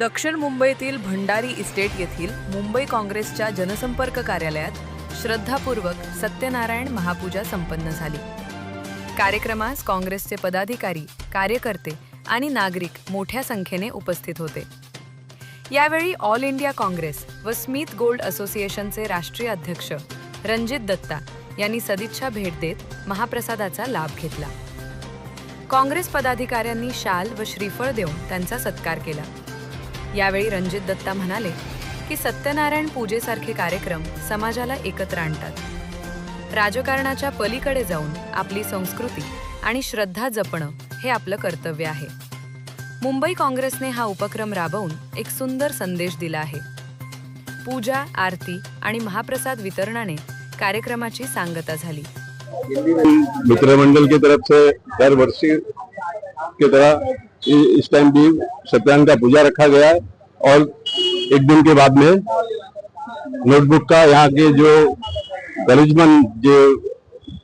दक्षिण मुंबईतील भंडारी इस्टेट येथील मुंबई काँग्रेसच्या जनसंपर्क कार्यालयात श्रद्धापूर्वक सत्यनारायण महापूजा संपन्न झाली। कार्यक्रमास काँग्रेसचे पदाधिकारी, कार्यकर्ते आणि नागरिक मोठ्या संख्येने उपस्थित होते। यावेळी ऑल इंडिया काँग्रेस व स्मिथ गोल्ड असोसिएशनचे राष्ट्रीय अध्यक्ष रणजित दत्ता यांनी सदिच्छा भेट देत महाप्रसादाचा लाभ घेतला। काँग्रेस पदाधिकाऱ्यांनी शाल व श्रीफळ देऊन त्यांचा सत्कार केला। यावेळी रणजित दत्ता म्हणाले की सत्यनारायण पूजेसारखे कार्यक्रम समाजाला एकत्र आणतात। राजकारणाच्या पलीकडे जाऊन आपली संस्कृती आणि श्रद्धा जपणं हे आपलं कर्तव्य आहे। मुंबई काँग्रेसने हा उपक्रम राबवून एक सुंदर संदेश दिला आहे। पूजा, आरती आणि महाप्रसाद वितरणाने कार्यक्रमाची सांगता झाली। मित्रमंडल की तरफ से हर वर्ष की तरह इस टाइम भी सत्यनारायण का पूजा रखा गया है और एक दिन के बाद में नोटबुक का यहाँ के जो कॉलेजमैन जो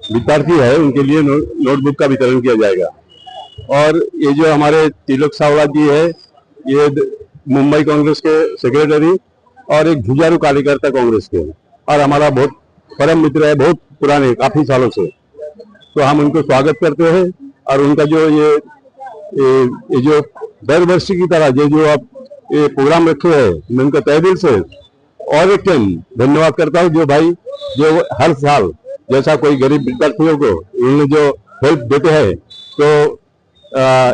विद्यार्थी है उनके लिए नोटबुक का वितरण किया जाएगा। और ये जो हमारे तिलक सावला जी है, ये मुंबई कांग्रेस के सेक्रेटरी और एक जुझारू कार्यकर्ता कांग्रेस के और हमारा बहुत परम मित्र है, बहुत पुराने काफी सालों से। तो हम उनको स्वागत करते हैं और उनका जो ये जो दर वर्ष की तरह जो आप ये प्रोग्राम रखे हैं, मैं उनका तहे दिल से और एक टाइम धन्यवाद करता हूँ। जो भाई जो हर साल जैसा कोई गरीब विद्यार्थियों को उन्होंने जो हेल्प देते हैं, तो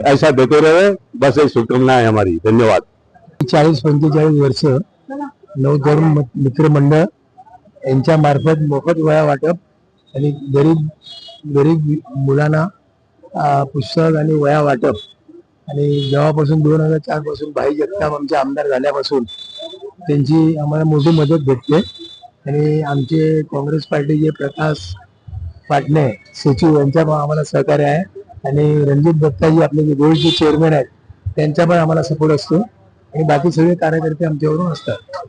ऐसा देते रहे, बस ये शुभकामनाएं हमारी। धन्यवाद। 40-45 वर्ष नवतरुण मित्रमंडळ यांच्या मार्फत मोफत वह्या वाटप आणि गरीब मुलांना पुस्तक आणि वह्या वाटप आणि जेव्हापासून 2004 पासून भाई जगताप आमचे आमदार झाल्यापासून त्यांची आम्हाला मोठी मदत भेटते। आणि आमचे काँग्रेस पार्टीचे प्रकाश पाटणे सचिव यांच्या पण आम्हाला सहकार्य आहे आणि रणजित दत्ताजी आपले जे गोल्डचे चेअरमॅन आहेत त्यांचा पण आम्हाला सपोर्ट असतो आणि बाकी सगळे कार्यकर्ते आमच्यावरून असतात।